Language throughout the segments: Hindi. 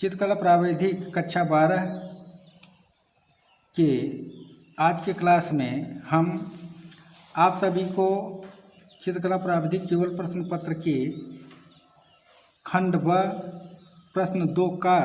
चित्रकला प्राविधिक कक्षा 12 के आज के क्लास में हम आप सभी को चित्रकला प्राविधिक केवल प्रश्न पत्र के खंड व प्रश्न 2 का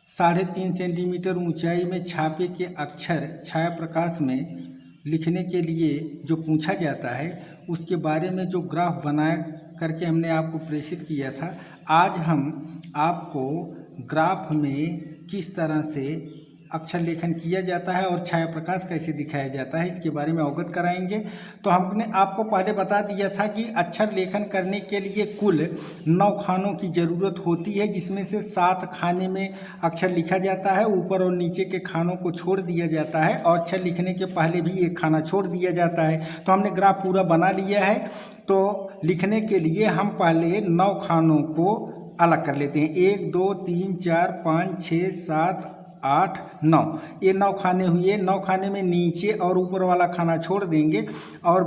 3.5 सेंटीमीटर ऊंचाई में छापे के अक्षर छाया प्रकाश में लिखने के लिए जो पूछा जाता है उसके बारे में जो ग्राफ बनाया करके हमने आपको प्रेषित किया था। आज हम आपको ग्राफ में किस तरह से अक्षर लेखन किया जाता है और छाया प्रकाश कैसे दिखाया जाता है इसके बारे में अवगत कराएंगे। तो हमने आपको पहले बता दिया था कि अक्षर लेखन करने के लिए कुल 9 खानों की ज़रूरत होती है, जिसमें से 7 खाने में अक्षर लिखा जाता है, ऊपर और नीचे के खानों को छोड़ दिया जाता है और अक्षर लिखने के पहले भी एक खाना छोड़ दिया जाता है। तो हमने ग्राफ पूरा बना लिया है। तो लिखने के लिए हम पहले 9 खानों को अलग कर लेते हैं। 1 2 3 4 5 6 7 8 9, ये 9 खाने हुए। 9 खाने में नीचे और ऊपर वाला खाना छोड़ देंगे और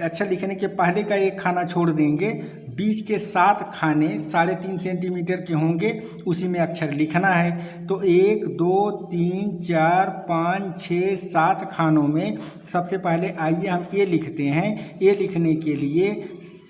अक्षर लिखने के पहले का एक खाना छोड़ देंगे। बीच के 7 खाने 3.5 सेंटीमीटर के होंगे, उसी में अक्षर लिखना है। तो 1 2 3 4 5 6 7 खानों में सबसे पहले आइए हम ए लिखते हैं। ए लिखने के लिए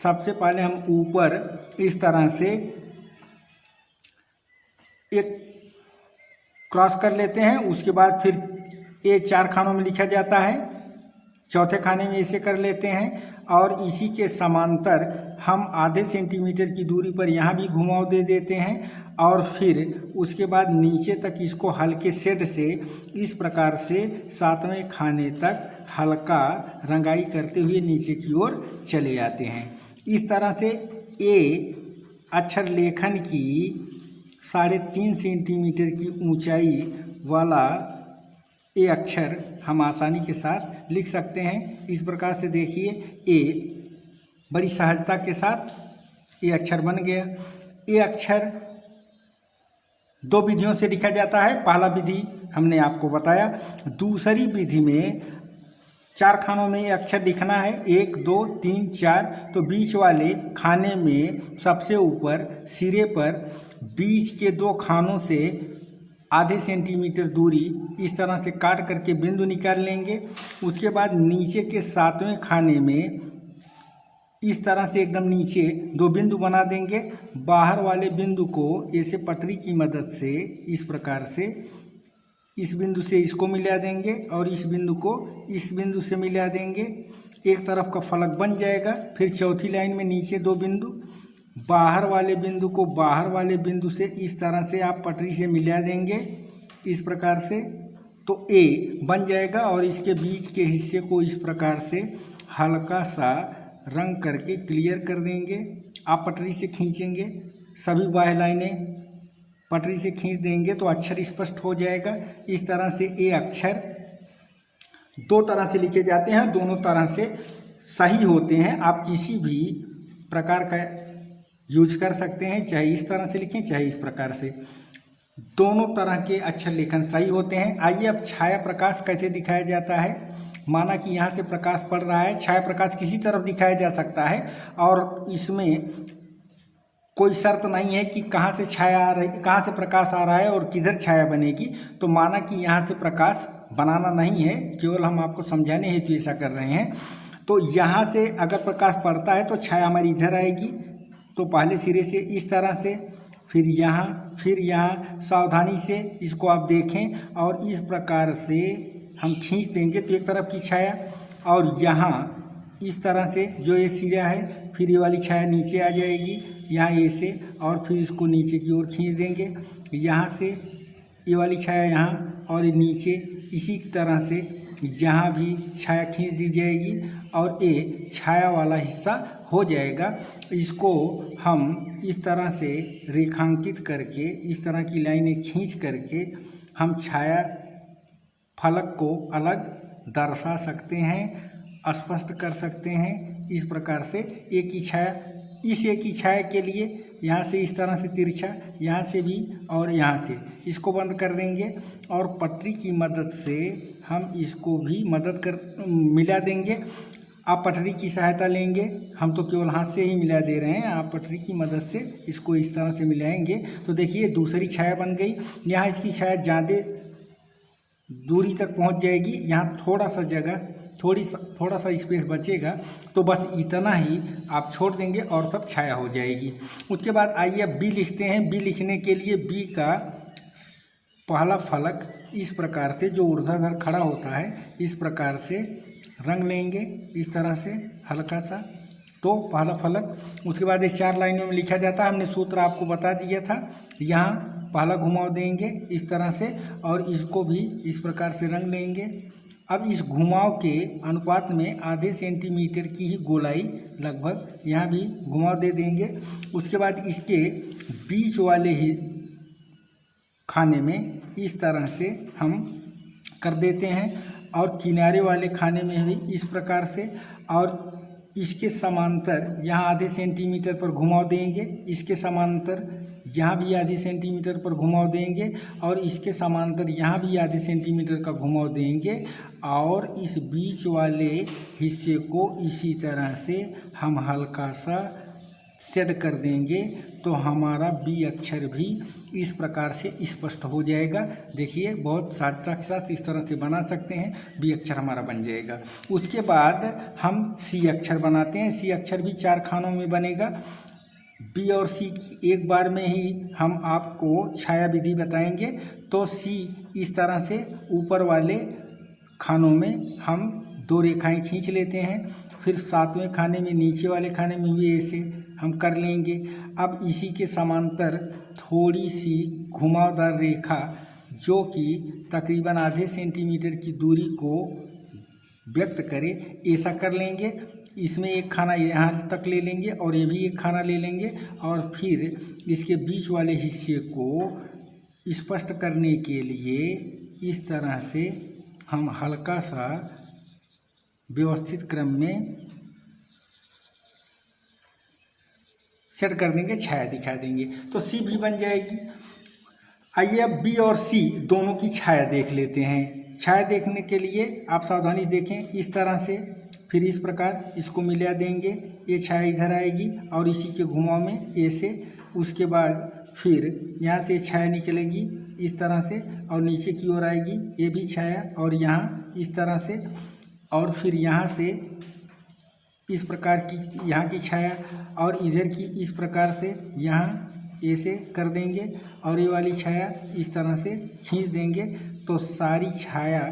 सबसे पहले हम ऊपर इस तरह से एक क्रॉस कर लेते हैं। उसके बाद फिर ए 4 खानों में लिखा जाता है, चौथे खाने में ऐसे कर लेते हैं और इसी के समांतर हम आधे सेंटीमीटर की दूरी पर यहाँ भी घुमाव दे देते हैं और फिर उसके बाद नीचे तक इसको हल्के शेड से इस प्रकार से 7वें खाने तक हल्का रंगाई करते हुए नीचे की ओर चले जाते हैं। इस तरह से ए अक्षर लेखन की 3.5 सेंटीमीटर की ऊंचाई वाला ए अक्षर हम आसानी के साथ लिख सकते हैं। इस प्रकार से देखिए ए बड़ी सहजता के साथ ये अक्षर बन गया। ये अक्षर 2 विधियों से लिखा जाता है। पहला विधि हमने आपको बताया, दूसरी विधि में 4 खानों में ये अक्षर लिखना है, 1 2 3 4। तो बीच वाले खाने में सबसे ऊपर सिरे पर बीच के 2 खानों से आधे सेंटीमीटर दूरी इस तरह से काट करके बिंदु निकाल लेंगे। उसके बाद नीचे के 7वें खाने में इस तरह से एकदम नीचे 2 बिंदु बना देंगे। बाहर वाले बिंदु को ऐसे पटरी की मदद से इस प्रकार से इस बिंदु से इसको मिला देंगे और इस बिंदु को इस बिंदु से मिला देंगे। एक तरफ का फलक बन जाएगा। फिर चौथी लाइन में नीचे 2 बिंदु, बाहर वाले बिंदु को बाहर वाले बिंदु से इस तरह से आप पटरी से मिला देंगे इस प्रकार से। तो ए बन जाएगा और इसके बीच के हिस्से को इस प्रकार से हल्का सा रंग करके क्लियर कर देंगे। आप पटरी से खींचेंगे, सभी बाह्य लाइनें पटरी से खींच देंगे तो अक्षर स्पष्ट हो जाएगा। इस तरह से ए अक्षर 2 तरह से लिखे जाते हैं, दोनों तरह से सही होते हैं। आप किसी भी प्रकार का यूज कर सकते हैं, चाहे इस तरह से लिखें चाहे इस प्रकार से, दोनों तरह के अक्षर लेखन सही होते हैं। आइए अब छाया प्रकाश कैसे दिखाया जाता है। माना कि यहाँ से प्रकाश पड़ रहा है, छाया प्रकाश किसी तरफ दिखाया जा सकता है और इसमें कोई शर्त नहीं है कि कहाँ से छाया आ रही, कहाँ से प्रकाश आ रहा है और किधर छाया बनेगी। तो माना कि यहाँ से प्रकाश बनाना नहीं है, केवल हम आपको समझाने हेतु ऐसा कर रहे हैं। तो यहाँ से अगर प्रकाश पड़ता है तो छाया हमारी इधर आएगी। तो पहले सिरे से इस तरह से, फिर यहाँ सावधानी से इसको आप देखें और इस प्रकार से हम खींच देंगे तो एक तरफ की छाया, और यहाँ इस तरह से जो ये सिरा है फिर ये वाली छाया नीचे आ जाएगी यहाँ ऐसे, और फिर इसको नीचे की ओर खींच देंगे। यहाँ से ये वाली छाया यहाँ और नीचे इसी तरह से यहाँ भी छाया खींच दी जाएगी और ये छाया वाला हिस्सा हो जाएगा। इसको हम इस तरह से रेखांकित करके इस तरह की लाइनें खींच करके हम छाया फलक को अलग दर्शा सकते हैं, स्पष्ट कर सकते हैं। इस प्रकार से एक ही छाया, इस एक ही छाया के लिए यहाँ से इस तरह से तिरछा, यहाँ से भी और यहाँ से इसको बंद कर देंगे और पटरी की मदद से हम इसको भी मिला देंगे। आप पटरी की सहायता लेंगे, हम तो केवल हाथ से ही मिला दे रहे हैं, आप पटरी की मदद से इसको इस तरह से मिलाएंगे तो देखिए दूसरी छाया बन गई। यहाँ इसकी छाया ज़्यादा दूरी तक पहुँच जाएगी, यहाँ थोड़ा सा जगह थोड़ा सा स्पेस बचेगा, तो बस इतना ही आप छोड़ देंगे और सब छाया हो जाएगी। उसके बाद आइए अब बी लिखते हैं। बी लिखने के लिए बी का पहला फलक इस प्रकार से जो ऊर्ध्वाधर खड़ा होता है इस प्रकार से रंग लेंगे, इस तरह से हल्का सा, तो पहला फलक। उसके बाद इस 4 लाइनों में लिखा जाता है, हमने सूत्र आपको बता दिया था। यहाँ पहला घुमाव देंगे इस तरह से और इसको भी इस प्रकार से रंग लेंगे। अब इस घुमाव के अनुपात में आधे सेंटीमीटर की ही गोलाई लगभग यहाँ भी घुमाव दे देंगे। उसके बाद इसके बीच वाले ही खाने में इस तरह से हम कर देते हैं और किनारे वाले खाने में भी इस प्रकार से, और इसके समांतर यहाँ आधे सेंटीमीटर पर घुमाव देंगे, इसके समांतर यहाँ भी आधे सेंटीमीटर पर घुमाव देंगे और इसके समांतर यहाँ भी आधे सेंटीमीटर का घुमाव देंगे और इस बीच वाले हिस्से को इसी तरह से हम हल्का सा सेट कर देंगे तो हमारा बी अक्षर भी इस प्रकार से स्पष्ट हो जाएगा। देखिए बहुत सार्थक के साथ इस तरह से बना सकते हैं, बी अक्षर हमारा बन जाएगा। उसके बाद हम सी अक्षर बनाते हैं। सी अक्षर भी 4 खानों में बनेगा। बी और सी की एक बार में ही हम आपको छाया विधि बताएंगे। तो सी इस तरह से ऊपर वाले खानों में हम 2 रेखाएं खींच लेते हैं, फिर 7वें खाने में नीचे वाले खाने में भी ऐसे हम कर लेंगे। अब इसी के समांतर थोड़ी सी घुमावदार रेखा जो कि तकरीबन आधे सेंटीमीटर की दूरी को व्यक्त करे ऐसा कर लेंगे। इसमें एक खाना यहाँ तक ले लेंगे और ये भी एक खाना ले लेंगे और फिर इसके बीच वाले हिस्से को स्पष्ट करने के लिए इस तरह से हम हल्का सा व्यवस्थित क्रम में सेट कर देंगे, छाया दिखा देंगे तो सी भी बन जाएगी। आइए अब बी और सी दोनों की छाया देख लेते हैं। छाया देखने के लिए आप सावधानी देखें, इस तरह से फिर इस प्रकार इसको मिला देंगे, ये छाया इधर आएगी और इसी के घुमाव में ऐसे। उसके बाद फिर यहाँ से छाया निकलेगी इस तरह से और नीचे की ओर आएगी, ये भी छाया और यहाँ इस तरह से, और फिर यहाँ से इस प्रकार की यहाँ की छाया और इधर की इस प्रकार से यहाँ ऐसे कर देंगे और ये वाली छाया इस तरह से खींच देंगे तो सारी छाया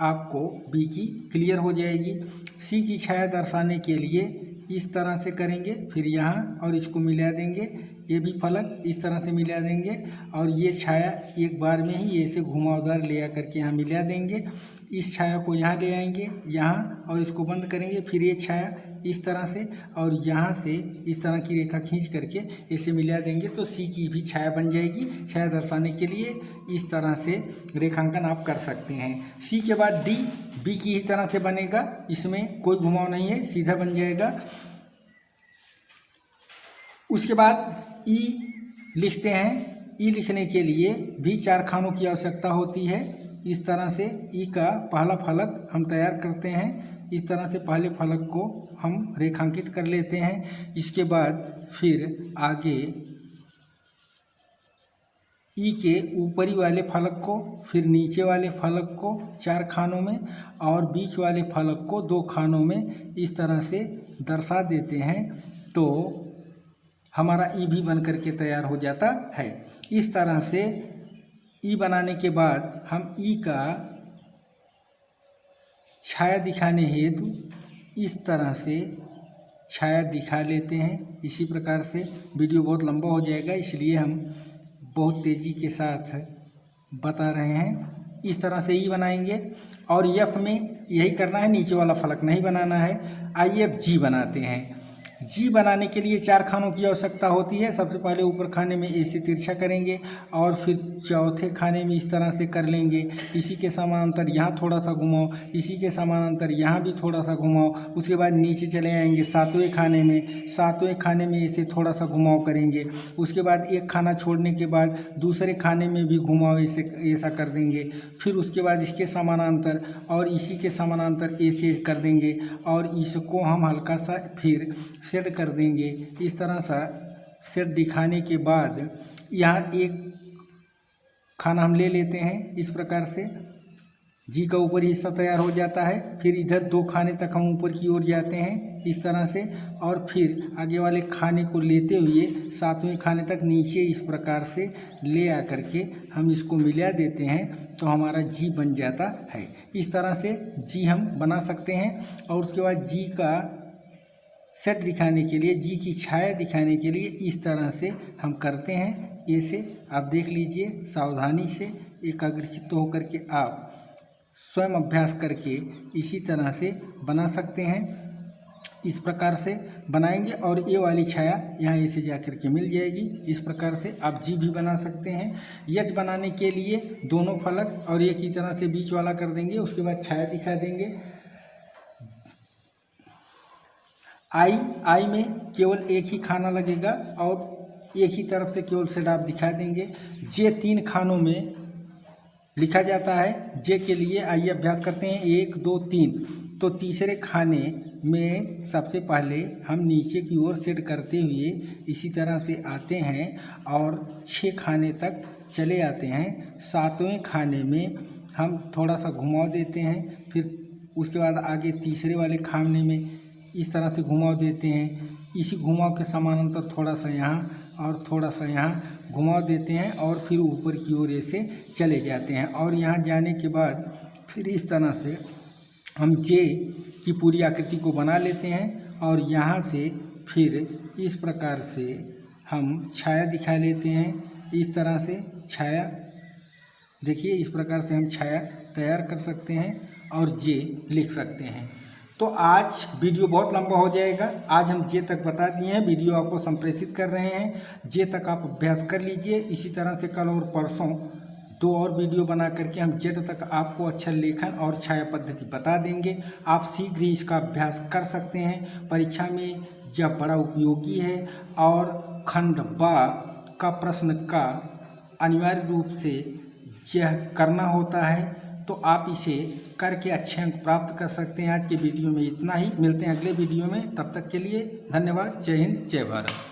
आपको बी की क्लियर हो जाएगी। सी की छाया दर्शाने के लिए इस तरह से करेंगे, फिर यहाँ और इसको मिला देंगे, ये भी फलक इस तरह से मिला देंगे और ये छाया एक बार में ही ऐसे घुमावदार ले आकर के यहाँ मिला देंगे। इस छाया को यहाँ ले आएंगे यहाँ और इसको बंद करेंगे, फिर ये छाया इस तरह से और यहाँ से इस तरह की रेखा खींच करके इसे मिला देंगे तो सी की भी छाया बन जाएगी। छाया दर्शाने के लिए इस तरह से रेखांकन आप कर सकते हैं। सी के बाद डी बी की ही तरह से बनेगा, इसमें कोई घुमाव नहीं है, सीधा बन जाएगा। उसके बाद ई लिखते हैं। ई लिखने के लिए भी 4 खानों की आवश्यकता होती है। इस तरह से ई का पहला फलक हम तैयार करते हैं। इस तरह से पहले फलक को हम रेखांकित कर लेते हैं। इसके बाद फिर आगे ई के ऊपरी वाले फलक को, फिर नीचे वाले फलक को 4 खानों में और बीच वाले फलक को 2 खानों में इस तरह से दर्शा देते हैं तो हमारा ई भी बन करके तैयार हो जाता है। इस तरह से ई बनाने के बाद हम ई का छाया दिखाने हेतु इस तरह से छाया दिखा लेते हैं। इसी प्रकार से वीडियो बहुत लंबा हो जाएगा इसलिए हम बहुत तेज़ी के साथ बता रहे हैं। इस तरह से ई बनाएंगे और एफ में यही करना है, नीचे वाला फलक नहीं बनाना है। आइए अब जी बनाते हैं। जी बनाने के लिए 4 खानों की आवश्यकता होती है। सबसे पहले ऊपर खाने में ऐसे तिरछा करेंगे और फिर चौथे खाने में इस तरह से कर लेंगे। इसी के समानांतर यहाँ थोड़ा सा घुमाओ, इसी के समानांतर यहाँ भी थोड़ा सा घुमाओ। उसके बाद नीचे चले आएंगे 7वें खाने में, 7वें खाने में ऐसे थोड़ा सा घुमाव करेंगे। उसके बाद एक खाना छोड़ने के बाद दूसरे खाने में भी घुमाव ऐसा कर देंगे। फिर उसके बाद इसके समानांतर और इसी के समानांतर ऐसे कर देंगे और इसको हम हल्का सा फिर सेट कर देंगे। इस तरह सा सेट दिखाने के बाद यहाँ एक खाना हम ले लेते हैं। इस प्रकार से जी का ऊपर हिस्सा तैयार हो जाता है। फिर इधर 2 खाने तक हम ऊपर की ओर जाते हैं इस तरह से, और फिर आगे वाले खाने को लेते हुए 7वें खाने तक नीचे इस प्रकार से ले आकर के हम इसको मिला देते हैं तो हमारा जी बन जाता है। इस तरह से जी हम बना सकते हैं। और उसके बाद जी का सेट दिखाने के लिए, जी की छाया दिखाने के लिए इस तरह से हम करते हैं। ऐसे आप देख लीजिए, सावधानी से एकाग्रचित्त होकर के आप स्वयं अभ्यास करके इसी तरह से बना सकते हैं। इस प्रकार से बनाएंगे और ये वाली छाया यहाँ ऐसे जा कर के मिल जाएगी। इस प्रकार से आप जी भी बना सकते हैं। यज बनाने के लिए दोनों फलक और एक ही तरह से बीच वाला कर देंगे। उसके बाद छाया दिखा देंगे। आई में केवल एक ही खाना लगेगा और एक ही तरफ से केवल सेट आप दिखा देंगे। जे 3 खानों में लिखा जाता है। जे के लिए आइए अभ्यास करते हैं। 1 2 3। तो तीसरे खाने में सबसे पहले हम नीचे की ओर सेट करते हुए इसी तरह से आते हैं और 6 खाने तक चले आते हैं। 7वें खाने में हम थोड़ा सा घुमाव देते हैं। फिर उसके बाद आगे तीसरे वाले खाने में इस तरह से घुमाव देते हैं। इसी घुमाव के समानांतर थोड़ा सा यहाँ और थोड़ा सा यहाँ घुमाव देते हैं और फिर ऊपर की ओर ऐसे चले जाते हैं। और यहाँ जाने के बाद फिर इस तरह से हम जे की पूरी आकृति को बना लेते हैं और यहाँ से फिर इस प्रकार से हम छाया दिखा लेते हैं। इस तरह से छाया देखिए, इस प्रकार से हम छाया तैयार कर सकते हैं और जे लिख सकते हैं। तो आज वीडियो बहुत लंबा हो जाएगा। आज हम जे तक बता दिए हैं, वीडियो आपको संप्रेषित कर रहे हैं। जे तक आप अभ्यास कर लीजिए। इसी तरह से कल और परसों 2 और वीडियो बना करके हम जेड तक आपको अक्षर लेखन और छाया पद्धति बता देंगे। आप शीघ्र ही इसका अभ्यास कर सकते हैं। परीक्षा में यह बड़ा उपयोगी है और खंड बा का प्रश्न का अनिवार्य रूप से यह करना होता है। तो आप इसे करके अच्छे अंक प्राप्त कर सकते हैं। आज के वीडियो में इतना ही। मिलते हैं अगले वीडियो में। तब तक के लिए धन्यवाद। जय हिंद, जय भारत।